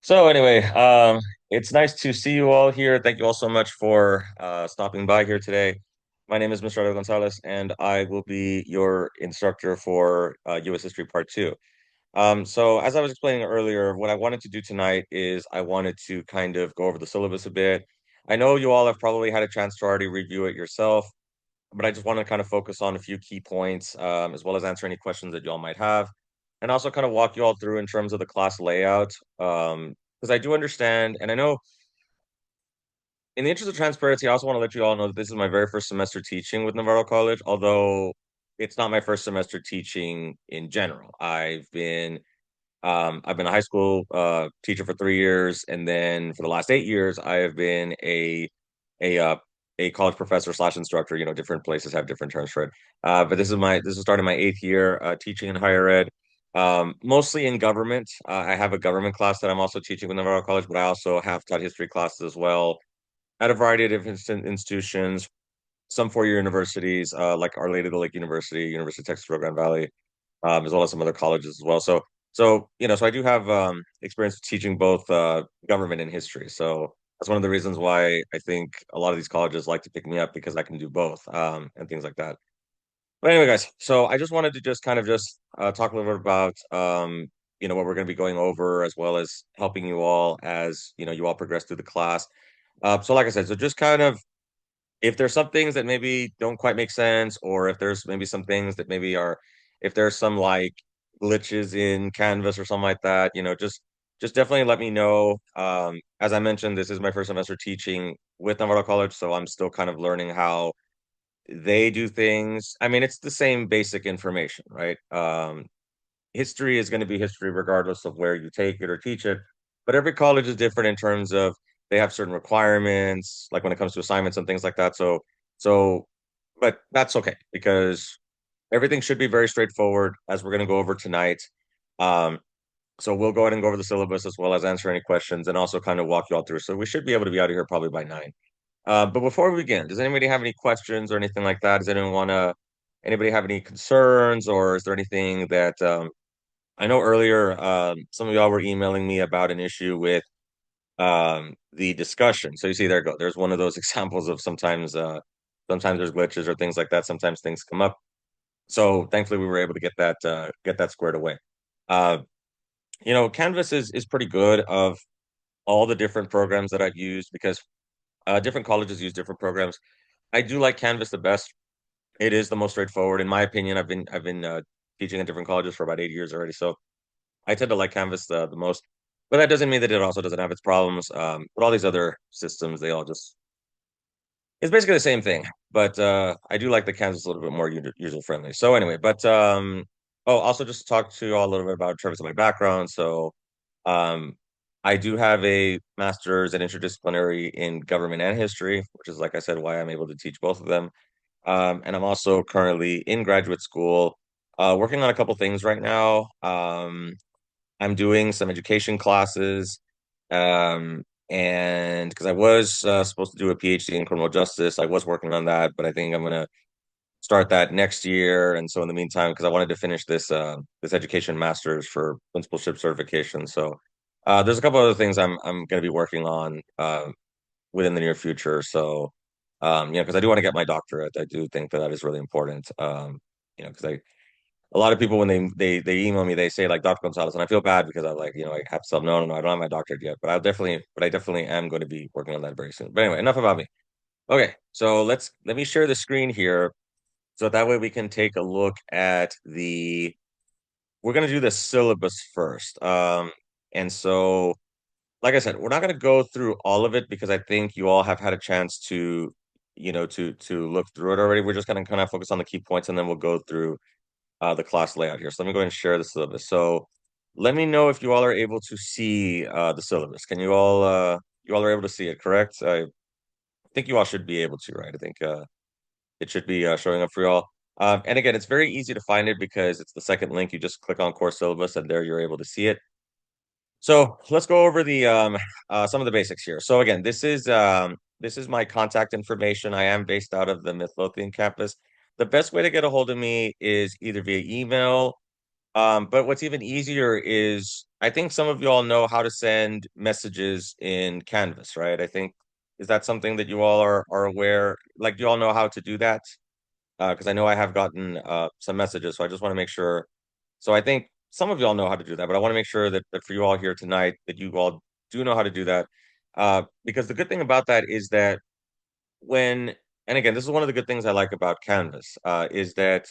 So anyway, it's nice to see you all here. Thank you all so much for stopping by here today. My name is Mr. Gonzalez, and I will be your instructor for U.S. History Part 2. So as I was explaining earlier, what I wanted to do tonight is I wanted to kind of go over the syllabus a bit. I know you all have probably had a chance to already review it yourself, but I just want to kind of focus on a few key points, as well as answer any questions that you all might have, and also kind of walk you all through in terms of the class layout. Because I do understand, and I know in the interest of transparency, I also want to let you all know that this is my very first semester teaching with Navarro College, although it's not my first semester teaching in general. I've been a high school teacher for 3 years, and then for the last 8 years, I have been a uh, a college professor slash instructor. You know, different places have different terms for it. But this is starting my 8th year teaching in higher ed, mostly in government. I have a government class that I'm also teaching with Navarro College, but I also have taught history classes as well at a variety of different institutions. Some four-year universities, like Our Lady of the Lake University, University of Texas Rio Grande Valley, as well as some other colleges as well. So I do have experience teaching both government and history. So that's one of the reasons why I think a lot of these colleges like to pick me up because I can do both and things like that. But anyway, guys, so I just wanted to just kind of just talk a little bit about what we're going to be going over, as well as helping you all as you all progress through the class. So like I said, so just kind of if there's some things that maybe don't quite make sense, or if there's maybe some things that maybe are, if there's some like glitches in Canvas or something like that, just definitely let me know. As I mentioned, this is my first semester teaching with Navarro College, so I'm still kind of learning how they do things. I mean, it's the same basic information, right? History is going to be history regardless of where you take it or teach it, but every college is different in terms of they have certain requirements, like when it comes to assignments and things like that. So, but that's okay because everything should be very straightforward as we're going to go over tonight. Um, so we'll go ahead and go over the syllabus as well as answer any questions and also kind of walk you all through. So we should be able to be out of here probably by 9. But before we begin, does anybody have any questions or anything like that? Anybody have any concerns, or is there anything that I know earlier some of y'all were emailing me about an issue with the discussion. So you see, there you go. There's one of those examples of sometimes there's glitches or things like that. Sometimes things come up. So thankfully we were able to get that squared away. Uh, Canvas is pretty good of all the different programs that I've used because different colleges use different programs. I do like Canvas the best. It is the most straightforward, in my opinion. I've been teaching at different colleges for about 8 years already, so I tend to like Canvas the most, but that doesn't mean that it also doesn't have its problems. But all these other systems, they all just it's basically the same thing. But I do like the Canvas a little bit more user friendly. So anyway, also just to talk to you all a little bit about in terms of my background. So um, I do have a master's in interdisciplinary in government and history, which is like I said, why I'm able to teach both of them. And I'm also currently in graduate school, working on a couple things right now. I'm doing some education classes, and because I was supposed to do a PhD in criminal justice, I was working on that, but I think I'm gonna start that next year. And so in the meantime, because I wanted to finish this education master's for principalship certification, so there's a couple other things I'm gonna be working on within the near future. So because I do want to get my doctorate, I do think that is really important. Because I a lot of people when they email me, they say like Dr. Gonzalez, and I feel bad because I'm like, I have some no, I don't have my doctorate yet, but I definitely am going to be working on that very soon. But anyway, enough about me. Okay, so let me share the screen here so that way we can take a look at we're going to do the syllabus first. And so like I said, we're not going to go through all of it because I think you all have had a chance to look through it already. We're just going to kind of focus on the key points and then we'll go through the class layout here. So let me go ahead and share the syllabus. So let me know if you all are able to see the syllabus. Can you all are able to see it, correct? I think you all should be able to, right? I think it should be showing up for you all. And again, it's very easy to find it because it's the second link. You just click on course syllabus and there you're able to see it. So let's go over the some of the basics here. So again, this is my contact information. I am based out of the Midlothian campus. The best way to get a hold of me is either via email, But what's even easier is I think some of you all know how to send messages in Canvas, right? I think is that something that you all are aware? Like, you all know how to do that? Because I know I have gotten some messages, so I just want to make sure. So I think some of y'all know how to do that, but I want to make sure that for you all here tonight, that you all do know how to do that. Because the good thing about that is that when, and again, this is one of the good things I like about Canvas, is that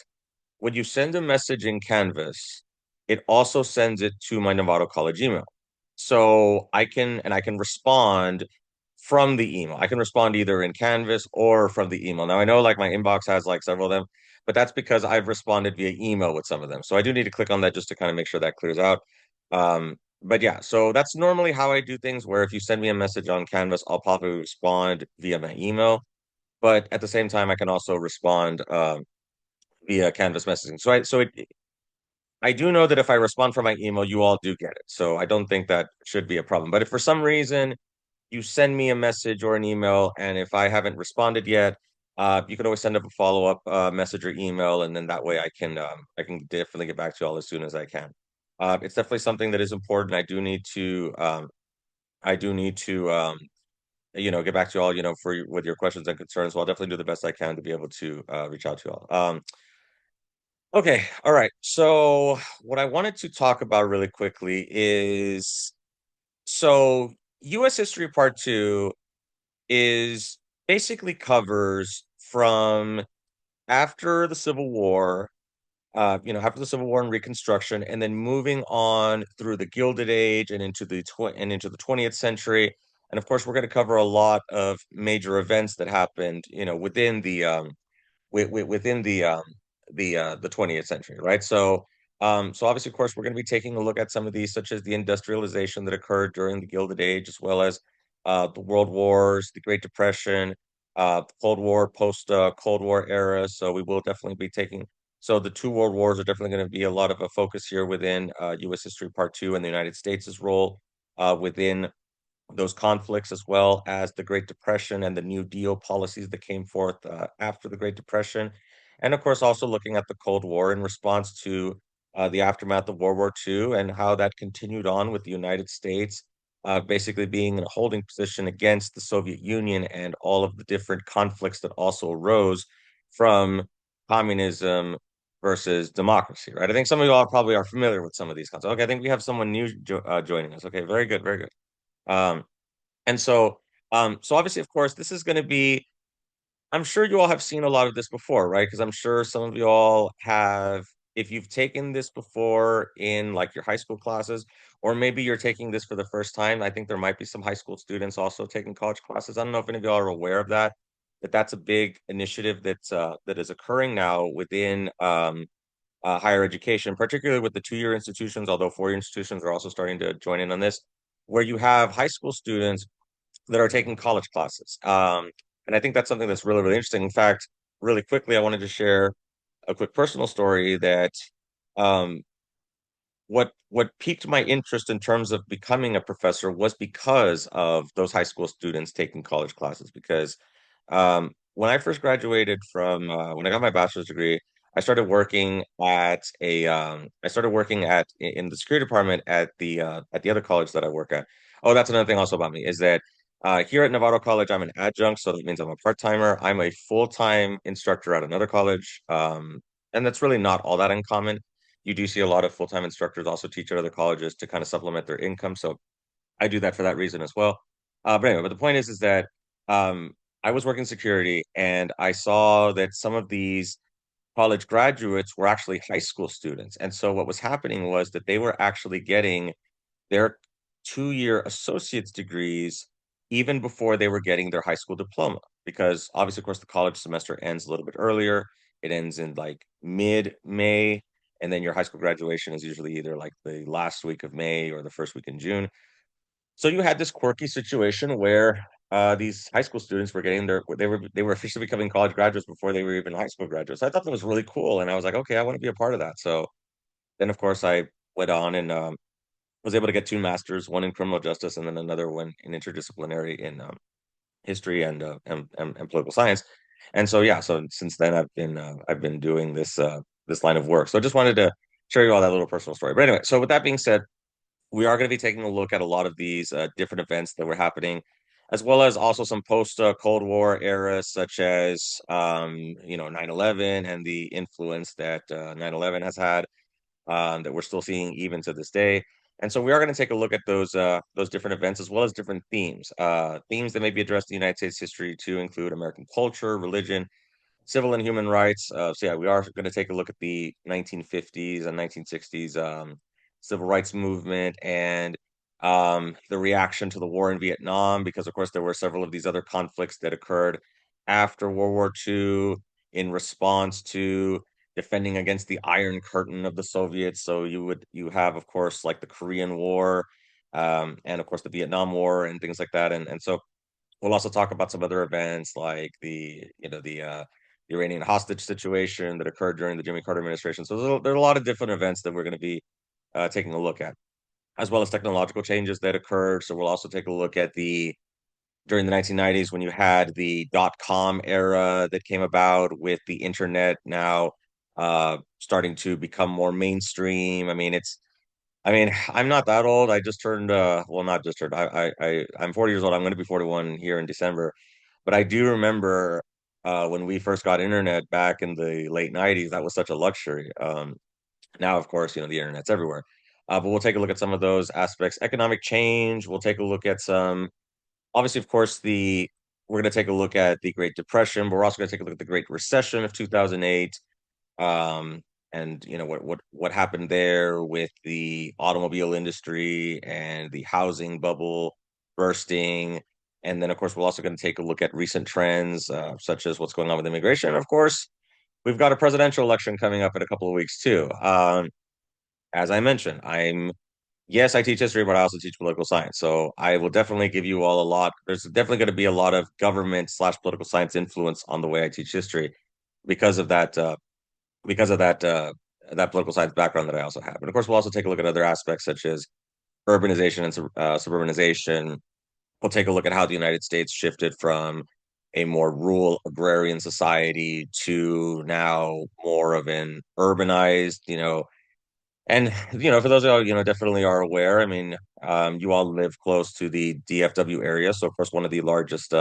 when you send a message in Canvas, it also sends it to my Navarro College email. So I can respond from the email. I can respond either in Canvas or from the email. Now I know like my inbox has like several of them, but that's because I've responded via email with some of them. So I do need to click on that just to kind of make sure that clears out. But yeah, so that's normally how I do things, where if you send me a message on Canvas, I'll probably respond via my email. But at the same time, I can also respond via Canvas messaging. I do know that if I respond from my email, you all do get it. So I don't think that should be a problem. But if for some reason you send me a message or an email, and if I haven't responded yet, you can always send up a follow-up message or email, and then that way I can definitely get back to you all as soon as I can. It's definitely something that is important. I do need to get back to you all, with your questions and concerns. So I'll definitely do the best I can to be able to reach out to you all. Okay, all right. So what I wanted to talk about really quickly is, so U.S. History Part Two is basically covers from after the Civil War, after the Civil War and Reconstruction, and then moving on through the Gilded Age and into the 20th century. And of course, we're going to cover a lot of major events that happened, within within the 20th century, right? So obviously, of course, we're going to be taking a look at some of these, such as the industrialization that occurred during the Gilded Age, as well as the World Wars, the Great Depression, the Cold War, post Cold War era. So we will definitely be taking. So the two world wars are definitely going to be a lot of a focus here within U.S. History Part Two, and the United States' role within those conflicts, as well as the Great Depression and the New Deal policies that came forth after the Great Depression. And of course, also looking at the Cold War in response to the aftermath of World War II, and how that continued on with the United States basically being in a holding position against the Soviet Union, and all of the different conflicts that also arose from communism versus democracy, right? I think some of you all probably are familiar with some of these concepts. Okay, I think we have someone new joining us. Okay, very good, very good. Um, and so obviously, of course, this is going to be, I'm sure you all have seen a lot of this before, right? Because I'm sure some of you all have, if you've taken this before in like your high school classes, or maybe you're taking this for the first time. I think there might be some high school students also taking college classes. I don't know if any of you all are aware of that, that that's a big initiative that is occurring now within higher education, particularly with the two-year institutions, although four-year institutions are also starting to join in on this, where you have high school students that are taking college classes. And I think that's something that's really, really interesting. In fact, really quickly, I wanted to share a quick personal story that um, what piqued my interest in terms of becoming a professor was because of those high school students taking college classes. Because when I first graduated from when I got my bachelor's degree, I started working in the security department at the other college that I work at. Oh, that's another thing also about me, is that here at Navarro College, I'm an adjunct, so that means I'm a part-timer. I'm a full-time instructor at another college, and that's really not all that uncommon. You do see a lot of full-time instructors also teach at other colleges to kind of supplement their income. So I do that for that reason as well. But anyway, but the point is that um, I was working security, and I saw that some of these college graduates were actually high school students. And so what was happening was that they were actually getting their two-year associate's degrees even before they were getting their high school diploma. Because obviously, of course, the college semester ends a little bit earlier. It ends in like mid-May, and then your high school graduation is usually either like the last week of May or the first week in June. So you had this quirky situation where these high school students were getting they were officially becoming college graduates before they were even high school graduates. I thought that was really cool, and I was like, okay, I want to be a part of that. So then, of course, I went on and was able to get two masters, one in criminal justice and then another one in interdisciplinary in history and political science. And so yeah, so since then I've been doing this line of work. So I just wanted to share you all that little personal story. But anyway, so with that being said, we are going to be taking a look at a lot of these different events that were happening, as well as also some post Cold War eras, such as 9/11 and the influence that 9/11 has had, that we're still seeing even to this day. And so we are going to take a look at those different events as well as different themes. Themes that may be addressed in United States history to include American culture, religion, civil and human rights. So yeah, we are going to take a look at the 1950s and 1960s civil rights movement and the reaction to the war in Vietnam, because of course there were several of these other conflicts that occurred after World War II in response to defending against the Iron Curtain of the Soviets. So you have, of course, like the Korean War, and of course the Vietnam War and things like that. And so we'll also talk about some other events like the Iranian hostage situation that occurred during the Jimmy Carter administration. So there's a lot of different events that we're going to be taking a look at, as well as technological changes that occurred. So we'll also take a look at the during the 1990s when you had the dot-com era that came about with the internet now starting to become more mainstream. I'm not that old. I just turned well, not just turned. I'm 40 years old. I'm going to be 41 here in December. But I do remember when we first got internet back in the late 90s, that was such a luxury. Now, of course, the internet's everywhere. But we'll take a look at some of those aspects. Economic change. We'll take a look at some, obviously, of course, the we're going to take a look at the Great Depression, but we're also going to take a look at the Great Recession of 2008, um, and what happened there with the automobile industry and the housing bubble bursting. And then, of course, we're also going to take a look at recent trends, such as what's going on with immigration. And of course, we've got a presidential election coming up in a couple of weeks too. As I mentioned, yes, I teach history, but I also teach political science. So I will definitely give you all a lot. There's definitely going to be a lot of government slash political science influence on the way I teach history because of that. Because of that political science background that I also have. And of course, we'll also take a look at other aspects such as urbanization and suburbanization. We'll take a look at how the United States shifted from a more rural agrarian society to now more of an urbanized, and for those of you, definitely are aware. You all live close to the DFW area, so of course one of the largest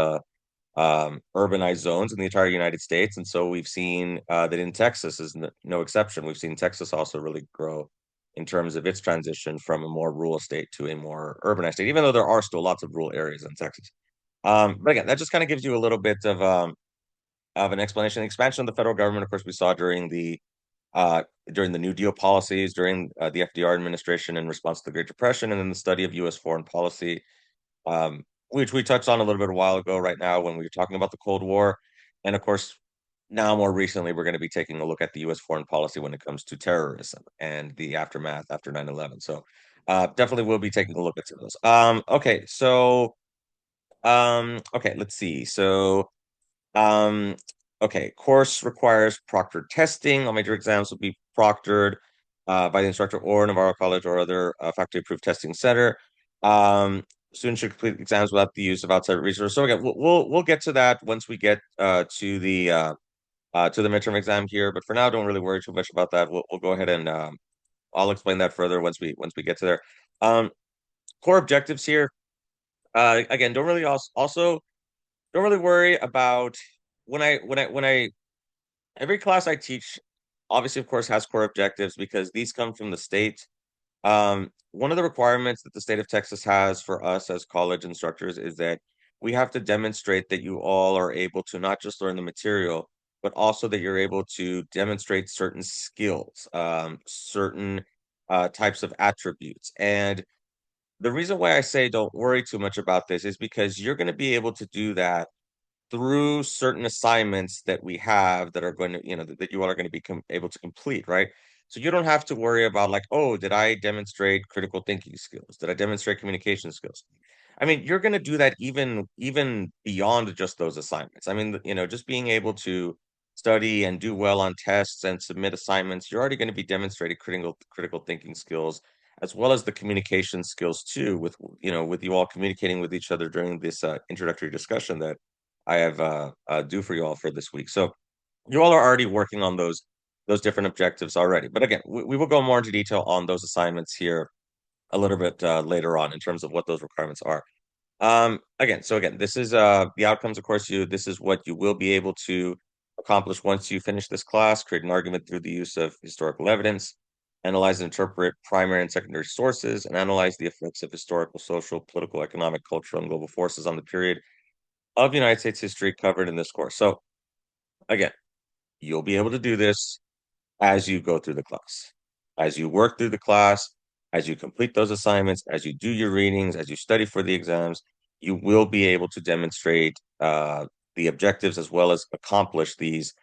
urbanized zones in the entire United States. And so we've seen that in Texas is no exception. We've seen Texas also really grow in terms of its transition from a more rural state to a more urbanized state, even though there are still lots of rural areas in Texas. But again, that just kind of gives you a little bit of an explanation. The expansion of the federal government, of course, we saw during the New Deal policies, during the FDR administration in response to the Great Depression, and then the study of U.S. foreign policy, which we touched on a little bit a while ago, right now, when we were talking about the Cold War. And of course, now more recently, we're going to be taking a look at the U.S. foreign policy when it comes to terrorism and the aftermath after 9/11. So definitely we'll be taking a look at some of those. Okay, let's see. Um, okay, course requires proctored testing. All major exams will be proctored by the instructor or Navarro College or other faculty-approved testing center. Students should complete exams without the use of outside resources. So again, we'll get to that once we get to the midterm exam here. But for now, don't really worry too much about that. We'll go ahead and I'll explain that further once we get to there. Um, Core objectives here. Again, don't really worry about when I every class I teach, obviously, of course, has core objectives because these come from the state. One of the requirements that the state of Texas has for us as college instructors is that we have to demonstrate that you all are able to not just learn the material, but also that you're able to demonstrate certain skills, certain types of attributes. And the reason why I say don't worry too much about this is because you're going to be able to do that through certain assignments that we have that are going to, that you all are going to be able to complete, right? So you don't have to worry about like, oh, did I demonstrate critical thinking skills? Did I demonstrate communication skills? You're going to do that even beyond just those assignments. Just being able to study and do well on tests and submit assignments, you're already going to be demonstrating critical thinking skills as well as the communication skills too, with you all communicating with each other during this introductory discussion that I have due for you all for this week. So you all are already working on those those different objectives already. But again, we will go more into detail on those assignments here a little bit later on in terms of what those requirements are. Again, this is the outcomes, of course, this is what you will be able to accomplish once you finish this class: create an argument through the use of historical evidence, analyze and interpret primary and secondary sources, and analyze the effects of historical, social, political, economic, cultural, and global forces on the period of United States history covered in this course. So again, you'll be able to do this as you go through the class, as you work through the class, as you complete those assignments, as you do your readings, as you study for the exams, you will be able to demonstrate the objectives as well as accomplish these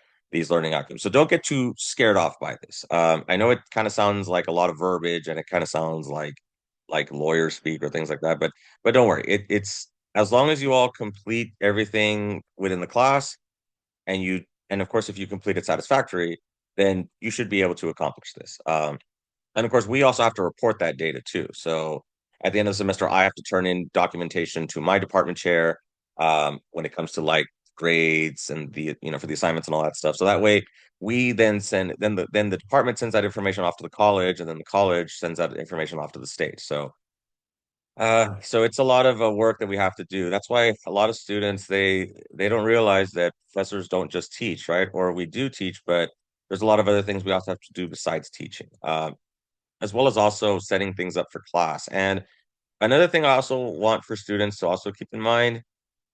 learning outcomes. So don't get too scared off by this. I know it kind of sounds like a lot of verbiage and it kind of sounds like lawyer speak or things like that, but don't worry. It's as long as you all complete everything within the class and and of course if you complete it satisfactory, then you should be able to accomplish this. And of course we also have to report that data too. So at the end of the semester I have to turn in documentation to my department chair when it comes to like grades and for the assignments and all that stuff. So that way we then then the department sends that information off to the college, and then the college sends that information off to the state. So it's a lot of work that we have to do. That's why a lot of students they don't realize that professors don't just teach, right? Or we do teach, but there's a lot of other things we also have to do besides teaching, as well as also setting things up for class. And another thing I also want for students to also keep in mind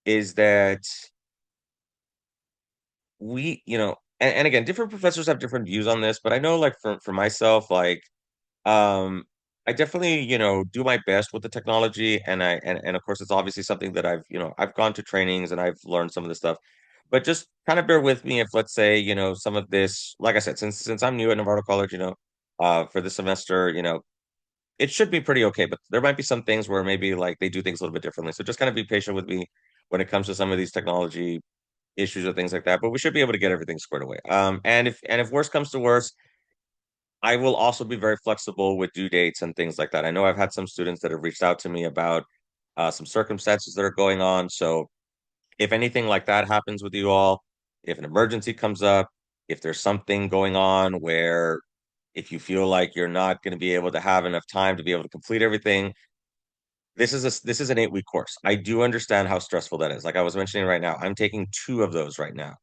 is that and again, different professors have different views on this, but I know like for myself, like um, I definitely, do my best with the technology, and of course it's obviously something that I've gone to trainings and I've learned some of this stuff. But just kind of bear with me if let's say, some of this, like I said, since I'm new at Navarro College, for this semester, it should be pretty okay, but there might be some things where maybe like they do things a little bit differently. So just kind of be patient with me when it comes to some of these technology issues or things like that. But we should be able to get everything squared away. And if worse comes to worse, I will also be very flexible with due dates and things like that. I know I've had some students that have reached out to me about some circumstances that are going on. So if anything like that happens with you all, if an emergency comes up, if there's something going on where if you feel like you're not going to be able to have enough time to be able to complete everything, this is an 8 week course. I do understand how stressful that is. Like I was mentioning right now, I'm taking two of those right now.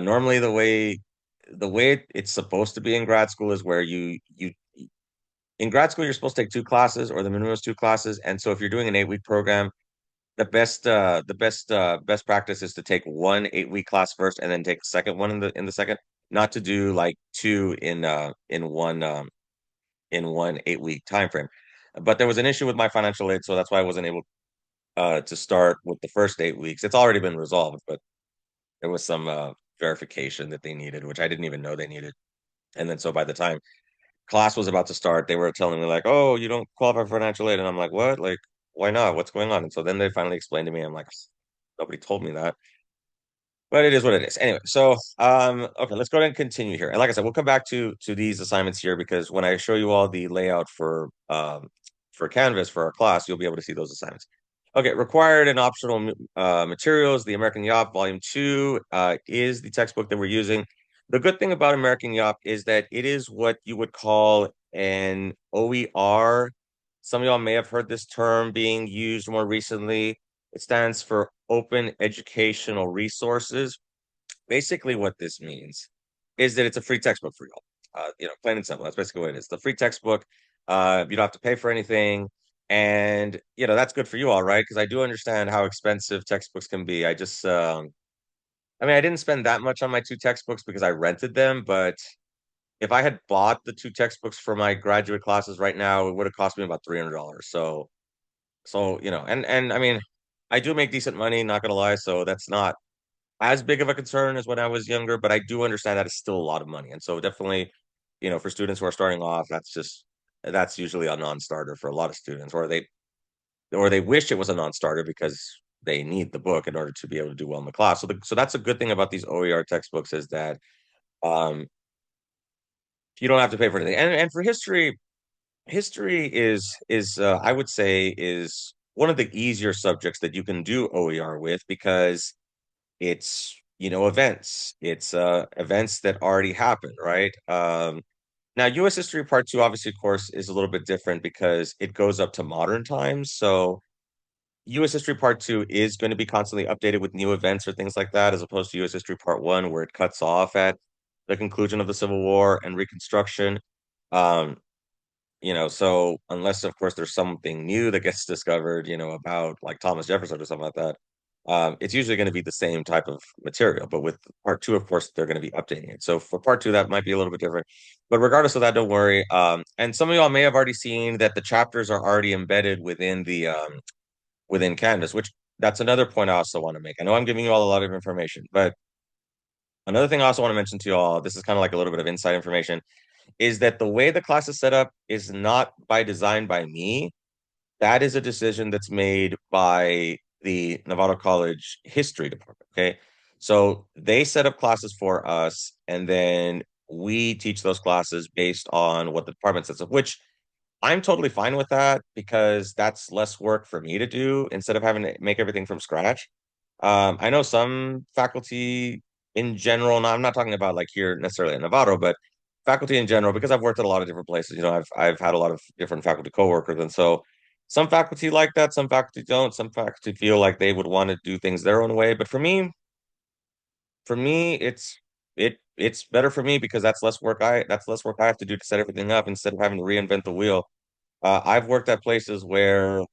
Normally the way it's supposed to be in grad school is where you in grad school you're supposed to take two classes or the minimum is two classes. And so if you're doing an 8 week program, the best practice is to take one 8 week class first and then take the second one in the second, not to do like two in one 8 week time frame. But there was an issue with my financial aid, so that's why I wasn't able to start with the first 8 weeks. It's already been resolved, but there was some verification that they needed, which I didn't even know they needed. And then so by the time class was about to start, they were telling me like, "Oh, you don't qualify for financial aid," and I'm like, "What? Like, why not? What's going on?" And so then they finally explained to me. I'm like, "Nobody told me that." But it is what it is. Anyway, so okay, let's go ahead and continue here. And like I said, we'll come back to these assignments here because when I show you all the layout for Canvas for our class, you'll be able to see those assignments. Okay, required and optional materials. The American Yop Volume 2 is the textbook that we're using. The good thing about American Yop is that it is what you would call an OER. Some of y'all may have heard this term being used more recently. It stands for Open Educational Resources. Basically, what this means is that it's a free textbook for y'all. Plain and simple. That's basically what it is. The free textbook. You don't have to pay for anything, and that's good for you all, right? Because I do understand how expensive textbooks can be. I mean, I didn't spend that much on my two textbooks because I rented them, but if I had bought the two textbooks for my graduate classes right now, it would have cost me about $300. So and I mean, I do make decent money, not gonna lie, so that's not as big of a concern as when I was younger, but I do understand that it's still a lot of money. And so definitely, for students who are starting off, that's usually a non-starter for a lot of students, or they wish it was a non-starter because they need the book in order to be able to do well in the class. So that's a good thing about these OER textbooks is that um you don't have to pay for anything. And for history is I would say is one of the easier subjects that you can do OER with because it's events. It's events that already happened, right? Now, U.S. History Part Two, obviously, of course, is a little bit different because it goes up to modern times. So U.S. History Part Two is going to be constantly updated with new events or things like that, as opposed to U.S. History Part One, where it cuts off at the conclusion of the Civil War and Reconstruction. Um, so unless, of course, there's something new that gets discovered, about like Thomas Jefferson or something like that, it's usually going to be the same type of material. But with part two, of course, they're going to be updating it. So for part two, that might be a little bit different. But regardless of that, don't worry. And some of y'all may have already seen that the chapters are already embedded within Canvas, which that's another point I also want to make. I know I'm giving you all a lot of information, but another thing I also want to mention to you all, this is kind of like a little bit of inside information, is that the way the class is set up is not by design by me. That is a decision that's made by the Navarro College History Department. Okay. So they set up classes for us, and then we teach those classes based on what the department sets up, which I'm totally fine with that because that's less work for me to do instead of having to make everything from scratch. I know some faculty in general, and I'm not talking about like here necessarily at Navarro, but faculty in general, because I've worked at a lot of different places, I've had a lot of different faculty coworkers, and so some faculty like that, some faculty don't, some faculty feel like they would want to do things their own way. But for me, it's better for me because that's less work I have to do to set everything up instead of having to reinvent the wheel. I've worked at places where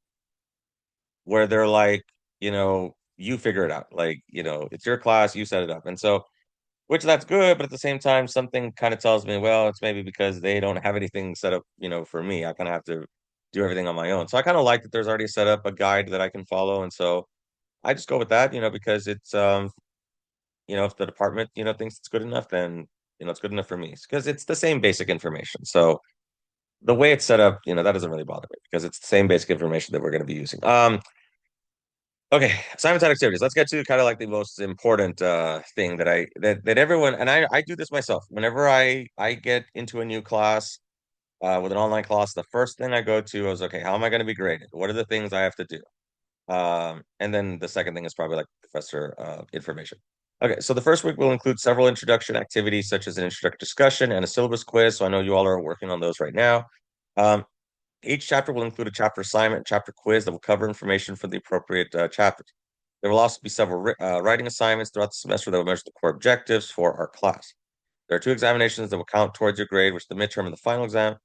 they're like, you figure it out. Like, it's your class, you set it up. And so, which that's good, but at the same time, something kind of tells me, well, it's maybe because they don't have anything set up, for me. I kind of have to do everything on my own. So I kind of like that there's already set up a guide that I can follow. And so I just go with that, because if the department, thinks it's good enough, then, it's good enough for me because it's the same basic information. So the way it's set up, that doesn't really bother me because it's the same basic information that we're going to be using. Okay, assignments and activities. Let's get to kind of like the most important thing that everyone, and I do this myself. Whenever I get into a new class with an online class, the first thing I go to is, okay, how am I going to be graded? What are the things I have to do? And then the second thing is probably like professor information. Okay, so the first week will include several introduction activities such as an introductory discussion and a syllabus quiz. So I know you all are working on those right now. Um, each chapter will include a chapter assignment, chapter quiz that will cover information for the appropriate chapters. There will also be several writing assignments throughout the semester that will measure the core objectives for our class. There are two examinations that will count towards your grade, which is the midterm and the final exam.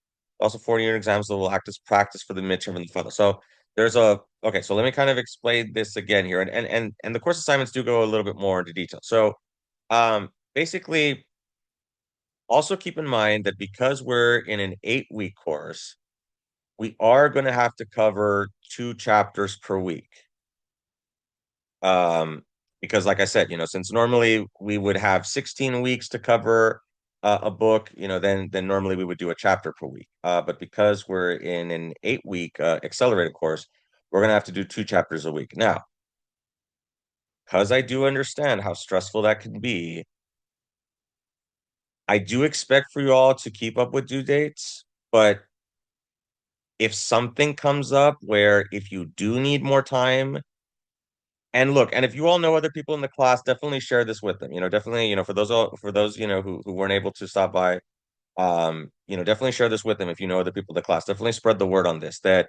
Also, 4 unit exams that will act as practice for the midterm and the final. So okay, so let me kind of explain this again here. And the course assignments do go a little bit more into detail. So basically, also keep in mind that because we're in an 8-week course, we are going to have to cover 2 chapters per week. Um, because like I said, since normally we would have 16 weeks to cover a book, then normally we would do a chapter per week. But because we're in an 8-week accelerated course, we're going to have to do 2 chapters a week. Now, because I do understand how stressful that can be, I do expect for you all to keep up with due dates, but if something comes up where if you do need more time, and look, and if you all know other people in the class, definitely share this with them. Definitely, for those, who weren't able to stop by, definitely share this with them if you know other people in the class. Definitely spread the word on this that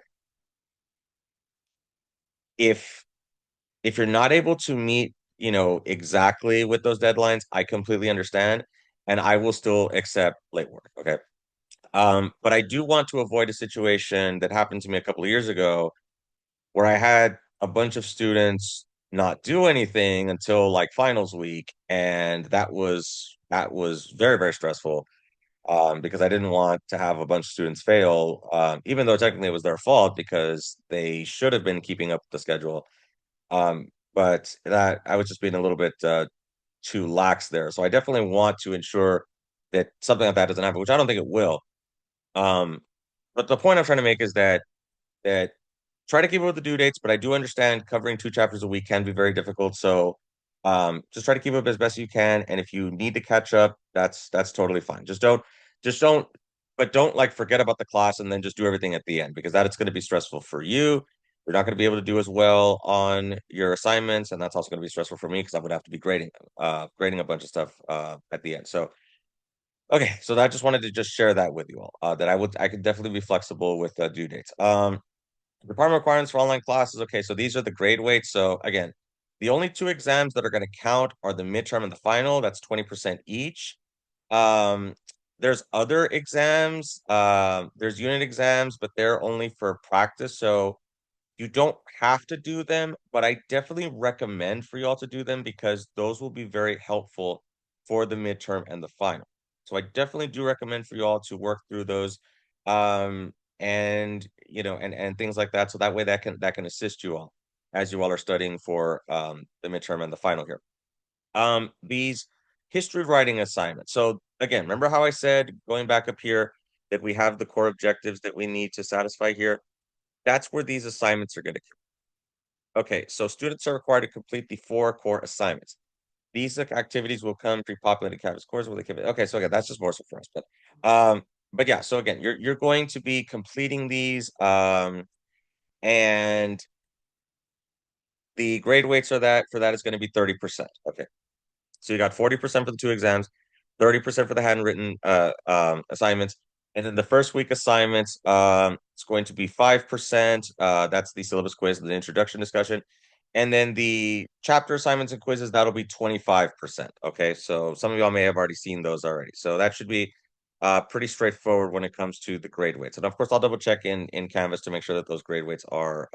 if if you're not able to meet, exactly with those deadlines, I completely understand, and I will still accept late work. Okay. But I do want to avoid a situation that happened to me a couple of years ago where I had a bunch of students not do anything until like finals week, and that was very, very stressful because I didn't want to have a bunch of students fail, even though technically it was their fault because they should have been keeping up with the schedule. But that I was just being a little bit too lax there. So I definitely want to ensure that something like that doesn't happen, which I don't think it will. Um, but the point I'm trying to make is that try to keep up with the due dates, but I do understand covering 2 chapters a week can be very difficult. So just try to keep up as best you can. And if you need to catch up, that's totally fine. Just don't like forget about the class and then just do everything at the end because that it's going to be stressful for you. You're not going to be able to do as well on your assignments, and that's also going to be stressful for me because I would have to be grading a bunch of stuff at the end. So, okay, so I just wanted to just share that with you all, that I could definitely be flexible with due dates. Department requirements for online classes. Okay, so these are the grade weights. So again, the only two exams that are going to count are the midterm and the final. That's 20% each. Um, there's other exams. There's unit exams, but they're only for practice. So you don't have to do them, but I definitely recommend for y'all to do them because those will be very helpful for the midterm and the final. So I definitely do recommend for y'all to work through those, and and things like that. So that way that can assist you all as you all are studying for the midterm and the final here. These history writing assignments. So again, remember how I said going back up here that we have the core objectives that we need to satisfy here? That's where these assignments are going to. Okay, so students are required to complete the four core assignments. These activities will come pre-populated canvas cores where they can. Okay, so again, that's just more so for us, but yeah. So again, you're going to be completing these, and the grade weights are that for that is going to be 30%. Okay, so you got 40% for the two exams, 30% for the handwritten assignments. And then the first week assignments, it's going to be 5%. That's the syllabus quiz, the introduction discussion. And then the chapter assignments and quizzes, that'll be 25%. Okay, so some of y'all may have already seen those already. So that should be pretty straightforward when it comes to the grade weights. And of course, I'll double check in Canvas to make sure that those grade weights are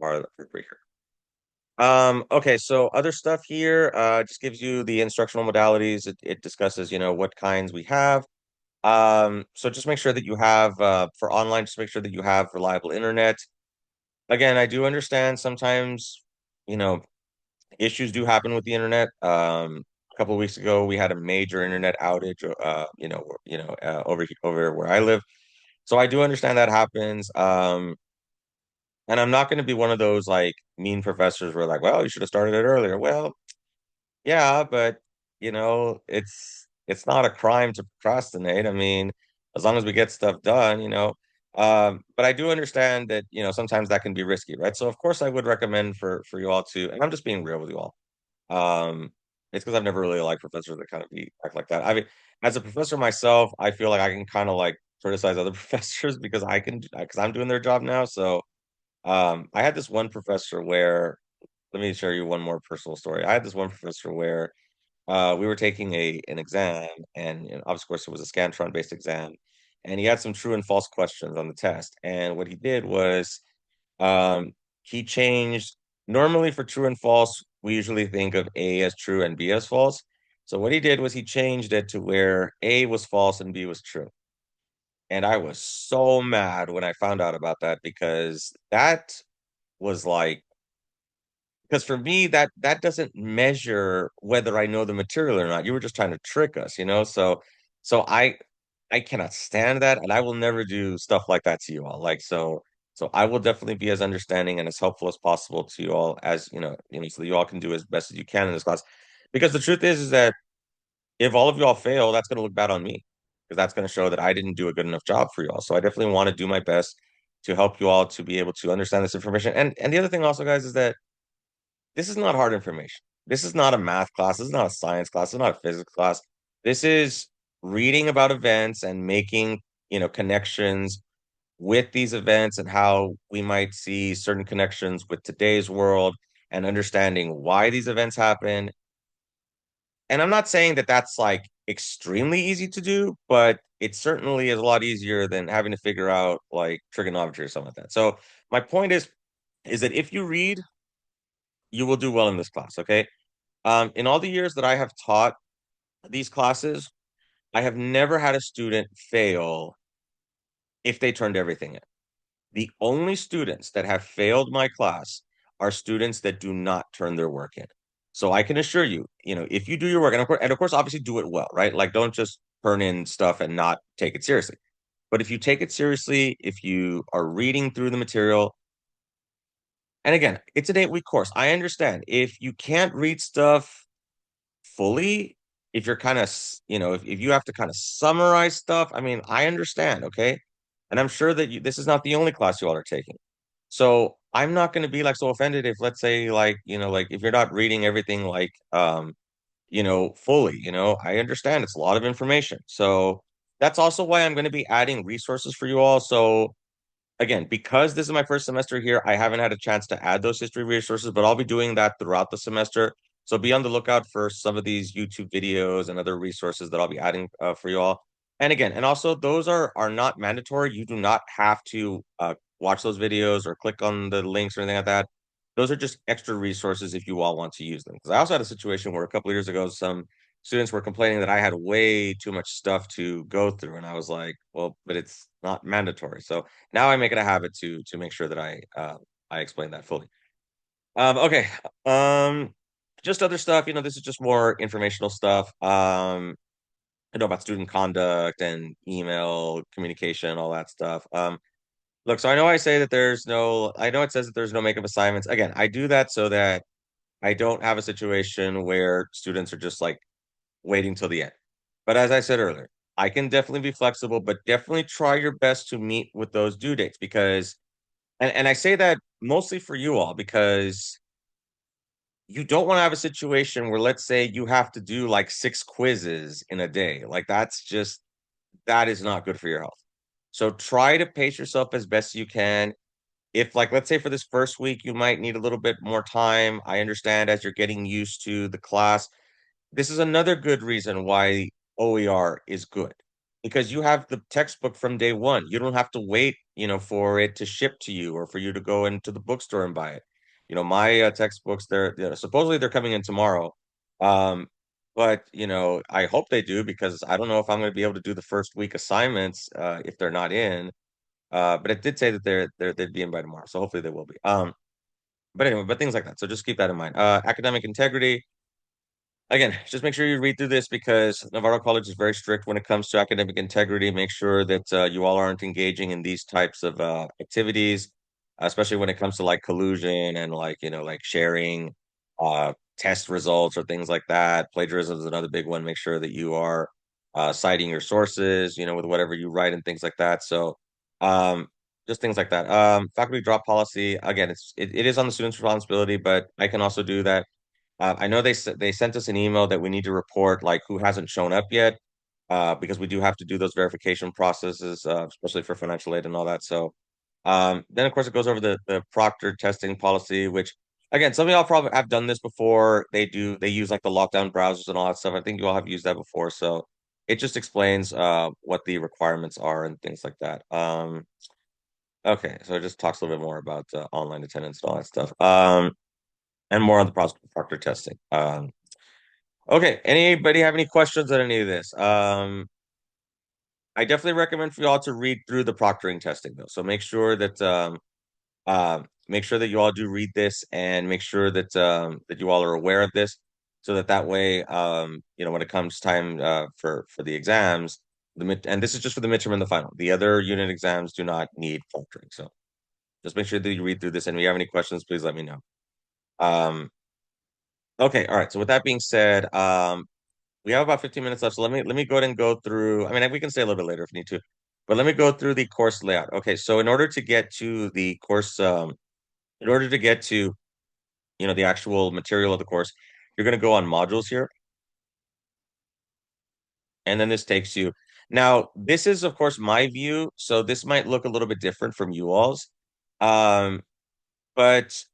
appropriate here. Okay, so other stuff here just gives you the instructional modalities. It discusses, what kinds we have. So just make sure that you have for online, just make sure that you have reliable internet. Again, I do understand sometimes, you know, issues do happen with the internet. A couple of weeks ago, we had a major internet outage, over where I live. So I do understand that happens. And I'm not going to be one of those like mean professors where like, well, you should have started it earlier. Well, yeah, but it's not a crime to procrastinate. I mean, as long as we get stuff done, But I do understand that, sometimes that can be risky, right? So of course I would recommend for you all to, and I'm just being real with you all. Um, it's because I've never really liked professors that kind of act like that. I mean, as a professor myself, I feel like I can kind of like criticize other professors because I'm doing their job now. So I had this one professor where let me share you one more personal story. I had this one professor where we were taking an exam, and of course it was a Scantron based exam, and he had some true and false questions on the test. And what he did was um, he changed. Normally for true and false, we usually think of A as true and B as false. So what he did was he changed it to where A was false and B was true. And I was so mad when I found out about that because that was like because for me that doesn't measure whether I know the material or not. You were just trying to trick us, so I cannot stand that, and I will never do stuff like that to you all. Like so I will definitely be as understanding and as helpful as possible to you all as so that you all can do as best as you can in this class. Because the truth is that if all of you all fail, that's going to look bad on me because that's going to show that I didn't do a good enough job for you all. So I definitely want to do my best to help you all to be able to understand this information. And the other thing also, guys, is that this is not hard information. This is not a math class. This is not a science class. This is not a physics class. This is reading about events and making, connections with these events and how we might see certain connections with today's world and understanding why these events happen. And I'm not saying that that's like extremely easy to do, but it certainly is a lot easier than having to figure out like trigonometry or something like that. So my point is that if you read, you will do well in this class, okay? In all the years that I have taught these classes, I have never had a student fail if they turned everything in. The only students that have failed my class are students that do not turn their work in. So I can assure you, if you do your work, and of course, obviously do it well, right? Like don't just turn in stuff and not take it seriously. But if you take it seriously, if you are reading through the material, and again, it's an 8-week course. I understand if you can't read stuff fully, if you're kind of, if you have to kind of summarize stuff, I mean, I understand, okay? And I'm sure that this is not the only class you all are taking. So I'm not going to be like so offended if, let's say, like, like if you're not reading everything like fully, I understand it's a lot of information. So that's also why I'm going to be adding resources for you all. So again, because this is my first semester here, I haven't had a chance to add those history resources, but I'll be doing that throughout the semester. So be on the lookout for some of these YouTube videos and other resources that I'll be adding for you all. And again, and also those are not mandatory. You do not have to watch those videos or click on the links or anything like that. Those are just extra resources if you all want to use them. Because I also had a situation where a couple of years ago, some students were complaining that I had way too much stuff to go through, and I was like, well, but it's not mandatory. So now I make it a habit to make sure that I explain that fully. Okay. Um, just other stuff. This is just more informational stuff. I know about student conduct and email communication, all that stuff. Look, so I know I say that I know it says that there's no makeup assignments. Again, I do that so that I don't have a situation where students are just like waiting till the end. But as I said earlier, I can definitely be flexible, but definitely try your best to meet with those due dates because and I say that mostly for you all because you don't want to have a situation where, let's say, you have to do like 6 quizzes in a day. Like that is not good for your health. So try to pace yourself as best you can. If, like, let's say for this first week, you might need a little bit more time. I understand as you're getting used to the class. This is another good reason why OER is good because you have the textbook from day one. You don't have to wait, for it to ship to you or for you to go into the bookstore and buy it. My textbooks, supposedly they're coming in tomorrow. Um, but I hope they do because I don't know if I'm going to be able to do the first week assignments if they're not in. But it did say that they'd be in by tomorrow, so hopefully they will be. But anyway, but things like that. So just keep that in mind. Academic integrity. Again, just make sure you read through this because Navarro College is very strict when it comes to academic integrity. Make sure that you all aren't engaging in these types of activities, especially when it comes to like collusion and like, like sharing test results or things like that. Plagiarism is another big one. Make sure that you are citing your sources, with whatever you write and things like that. So, um, just things like that. Faculty drop policy, again, it is on the student's responsibility, but I can also do that. I know they sent us an email that we need to report like who hasn't shown up yet, because we do have to do those verification processes, especially for financial aid and all that. So then of course it goes over the proctor testing policy, which again some of y'all probably have done this before. They use like the lockdown browsers and all that stuff. I think you all have used that before. So it just explains what the requirements are and things like that. Okay, so it just talks a little bit more about online attendance and all that stuff. And more on the proctor testing. Okay, anybody have any questions on any of this? I definitely recommend for y'all to read through the proctoring testing though. So make sure that you all do read this and make sure that you all are aware of this, so that way when it comes time for the exams, and this is just for the midterm and the final. The other unit exams do not need proctoring. So just make sure that you read through this. And if you have any questions, please let me know. Um, Okay, all right. So with that being said, we have about 15 minutes left. So let me go ahead and go through. I mean, we can stay a little bit later if we need to, but let me go through the course layout. Okay, so in order to get to the course, in order to get to, the actual material of the course, you're going to go on modules here, and then this takes you. Now, this is of course my view, so this might look a little bit different from you all's. Um, but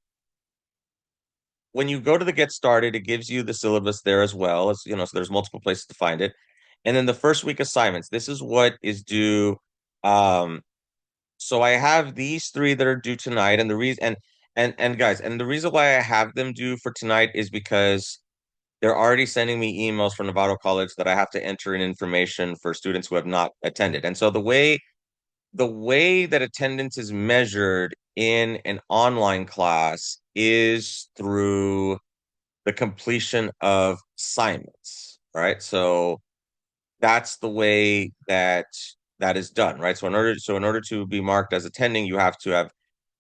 when you go to the get started, it gives you the syllabus there as well. As so there's multiple places to find it. And then the first week assignments, this is what is due. Um, so I have these three that are due tonight, and the reason and guys, and the reason why I have them due for tonight is because they're already sending me emails from Navarro College that I have to enter in information for students who have not attended. And so the way that attendance is measured in an online class is through the completion of assignments, right? So that's the way that is done, right? So in order to be marked as attending, you have to have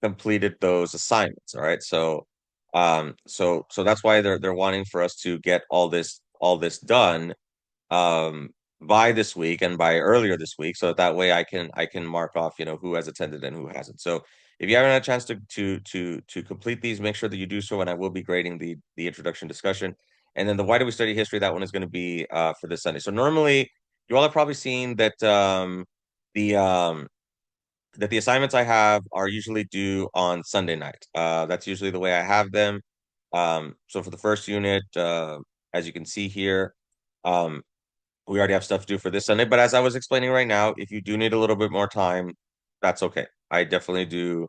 completed those assignments, all right? So that's why they're wanting for us to get all this done by this week and by earlier this week, so that way I can mark off, who has attended and who hasn't. So if you haven't had a chance to complete these, make sure that you do so, and I will be grading the introduction discussion. And then the why do we study history? That one is going to be for this Sunday. So normally you all have probably seen the that the assignments I have are usually due on Sunday night. That's usually the way I have them. So for the first unit, as you can see here, um, we already have stuff due for this Sunday. But as I was explaining right now, if you do need a little bit more time, that's okay. I definitely do.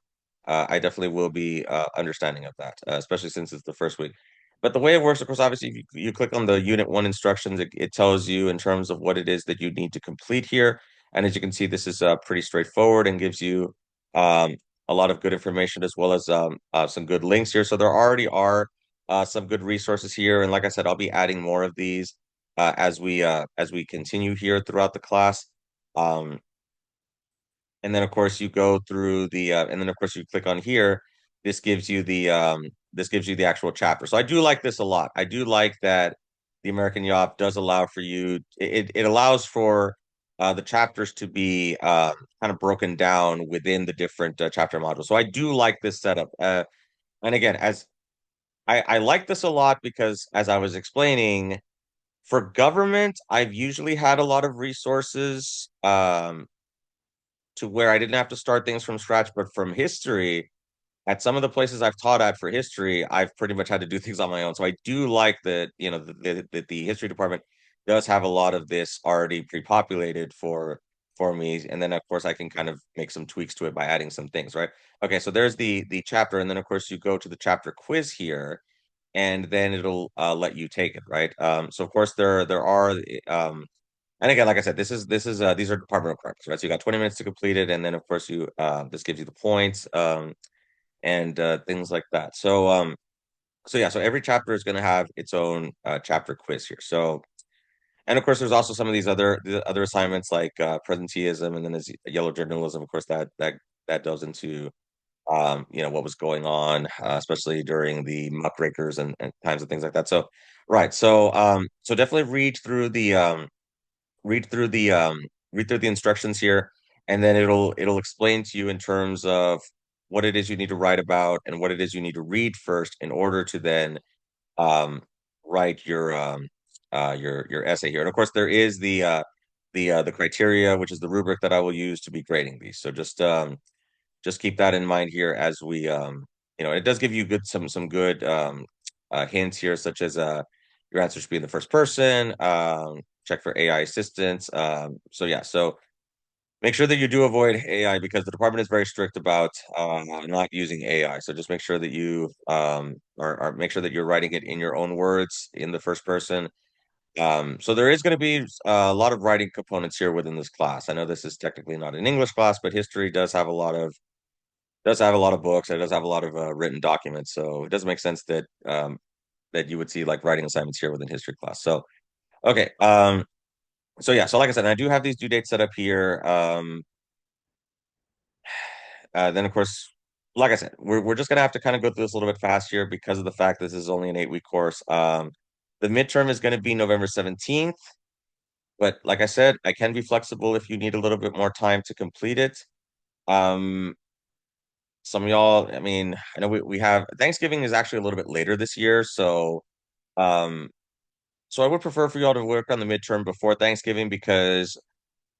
I definitely will be understanding of that, especially since it's the first week. But the way it works, of course, obviously, if you click on the Unit 1 instructions, it tells you in terms of what it is that you need to complete here. And as you can see, this is pretty straightforward and gives you um, a lot of good information as well as some good links here. So there already are some good resources here. And like I said, I'll be adding more of these as we continue here throughout the class. Um, and then of course you go through and then of course you click on here. This gives you the actual chapter. So I do like this a lot. I do like that the American YOP does allow for you. It allows for the chapters to be kind of broken down within the different chapter modules. So I do like this setup. And again, as I like this a lot because as I was explaining, for government, I've usually had a lot of resources to where I didn't have to start things from scratch, but from history, at some of the places I've taught at for history, I've pretty much had to do things on my own. So I do like that, the history department does have a lot of this already pre-populated for me. And then of course I can kind of make some tweaks to it by adding some things, right? Okay, so there's the chapter, and then of course you go to the chapter quiz here, and then it'll let you take it, right? So of course there are and again, like I said, this is these are department requirements, right? So you got 20 minutes to complete it, and then of course you this gives you the points and things like that. So yeah, so every chapter is going to have its own chapter quiz here. So and of course there's also some of the other assignments like presenteeism, and then there's yellow journalism. Of course that delves into what was going on, especially during the muckrakers and times and things like that. So right, so definitely read through the instructions here, and then it'll explain to you in terms of what it is you need to write about and what it is you need to read first in order to then um, write your essay here. And of course, there is the criteria, which is the rubric that I will use to be grading these. So just keep that in mind here as we it does give you some good hints here, such as your answer should be in the first person. Check for AI assistance. So yeah, so make sure that you do avoid AI because the department is very strict about not using AI. So just make sure that you or make sure that you're writing it in your own words in the first person. So there is going to be a lot of writing components here within this class. I know this is technically not an English class, but history does have a lot of books. It does have a lot of written documents. So it does make sense that that you would see like writing assignments here within history class. So okay. So yeah, so like I said, I do have these due dates set up here. Then of course, like I said, we're just gonna have to kind of go through this a little bit fast here because of the fact this is only an 8-week course. The midterm is going to be November 17th, but like I said, I can be flexible if you need a little bit more time to complete it. Um, some of y'all, I mean, I know we have Thanksgiving is actually a little bit later this year, um, so I would prefer for y'all to work on the midterm before Thanksgiving because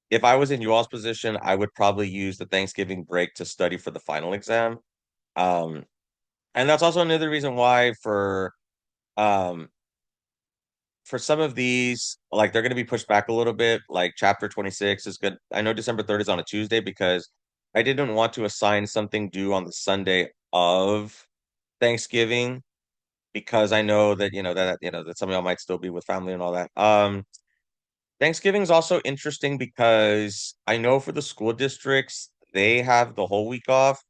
if I was in you all's position, I would probably use the Thanksgiving break to study for the final exam. Um, and that's also another reason why um for some of these, like they're going to be pushed back a little bit. Like chapter 26 is good. I know December 3rd is on a Tuesday because I didn't want to assign something due on the Sunday of Thanksgiving because I know that that some of y'all might still be with family and all that. Thanksgiving is also interesting because I know for the school districts, they have the whole week off,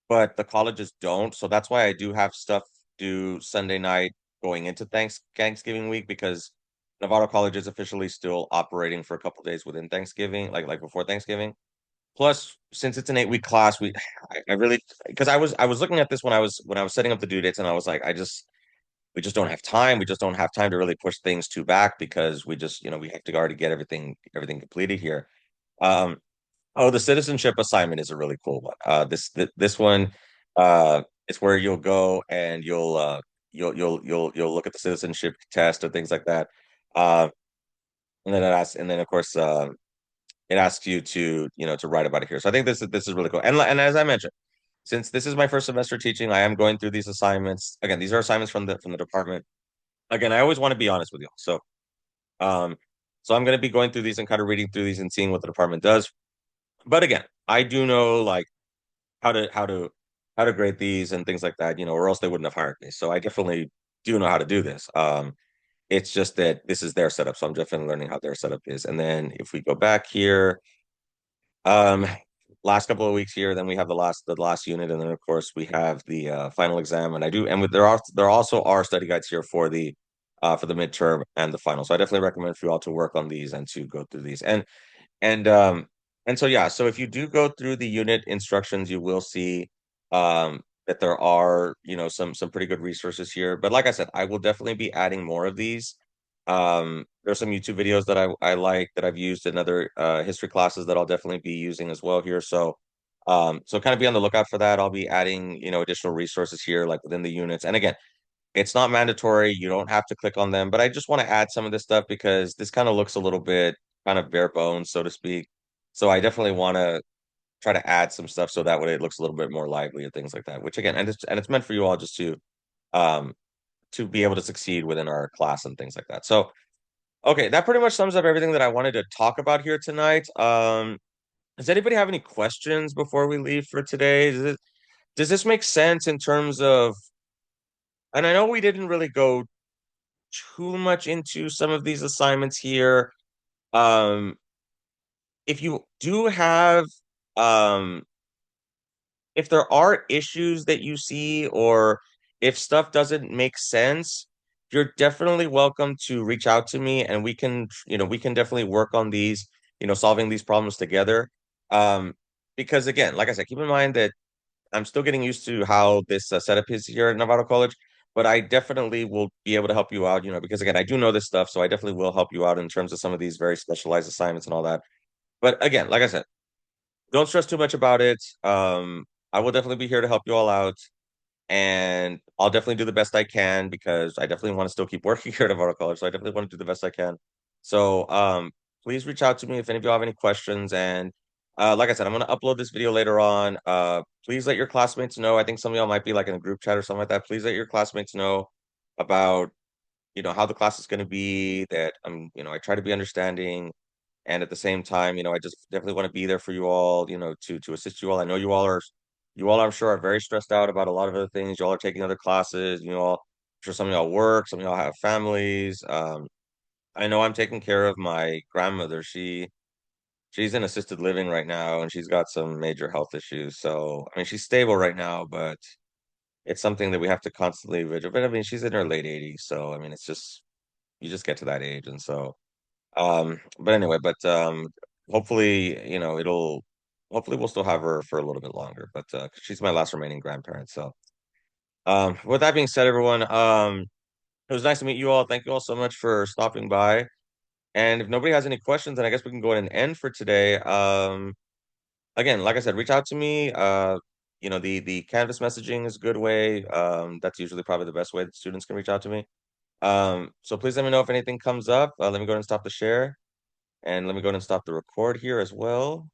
but the colleges don't. So that's why I do have stuff due Sunday night going into Thanksgiving week because Navarro College is officially still operating for a couple days within Thanksgiving, like before Thanksgiving. Plus, since it's an 8-week class, I really because I was looking at this when I was setting up the due dates, and I was like, we just don't have time. We just don't have time to really push things too back because we just we have to already get everything completed here. Um, Oh, the citizenship assignment is a really cool one. This one, it's where you'll go and you'll look at the citizenship test or things like that. Uh, and then of course, it asks you to, to write about it here. So I think this is really cool. And as I mentioned, since this is my first semester teaching, I am going through these assignments. Again, these are assignments from the department. Again, I always want to be honest with you. Um, so I'm going to be going through these and kind of reading through these and seeing what the department does. But again, I do know like how to how to how to grade these and things like that, or else they wouldn't have hired me. So I definitely do know how to do this. It's just that this is their setup, so I'm definitely learning how their setup is. And then if we go back here, um, last couple of weeks here, then we have the last unit, and then of course we have the final exam. And I do, and there also are study guides here for the midterm and the final. So I definitely recommend for you all to work on these and to go through these. And and so yeah, so if you do go through the unit instructions, you will see that there are, some pretty good resources here. But like I said, I will definitely be adding more of these. There's some YouTube videos that I like that I've used in other history classes that I'll definitely be using as well here. So kind of be on the lookout for that. I'll be adding, additional resources here like within the units. And again, it's not mandatory. You don't have to click on them, but I just want to add some of this stuff because this kind of looks a little bit kind of bare bones, so to speak. So I definitely want to try to add some stuff so that way it looks a little bit more lively and things like that. Which again, and it's meant for you all just um to be able to succeed within our class and things like that. So okay, that pretty much sums up everything that I wanted to talk about here tonight. Does anybody have any questions before we leave for today? Does this make sense in terms of, and I know we didn't really go too much into some of these assignments here. Um, if you do have, um, if there are issues that you see or if stuff doesn't make sense, you're definitely welcome to reach out to me and we can definitely work on these, solving these problems together. Um, because again, like I said, keep in mind that I'm still getting used to how this setup is here at Navarro College, but I definitely will be able to help you out, because again, I do know this stuff, so I definitely will help you out in terms of some of these very specialized assignments and all that. But again, like I said, don't stress too much about it. I will definitely be here to help you all out, and I'll definitely do the best I can because I definitely want to still keep working here at Navarro College, so I definitely want to do the best I can. So, please reach out to me if any of you have any questions, and like I said, I'm gonna upload this video later on. Please let your classmates know. I think some of y'all might be like in a group chat or something like that. Please let your classmates know about, how the class is gonna be, that I try to be understanding, and at the same time, I just definitely want to be there for you all, to assist you all. I know you all I'm sure are very stressed out about a lot of other things. You all are taking other classes, I'm sure some of y'all work, some of y'all have families. I know I'm taking care of my grandmother. She's in assisted living right now and she's got some major health issues. So, I mean, she's stable right now, but it's something that we have to constantly vigil. But I mean, she's in her late 80s, so I mean, it's just you just get to that age, and so but anyway, hopefully, hopefully we'll still have her for a little bit longer. But 'cause she's my last remaining grandparent. So with that being said, everyone, it was nice to meet you all. Thank you all so much for stopping by. And if nobody has any questions, then I guess we can go ahead and end for today. Again, like I said, reach out to me. The Canvas messaging is a good way. That's usually probably the best way that students can reach out to me. So please let me know if anything comes up. Let me go ahead and stop the share. And let me go ahead and stop the record here as well.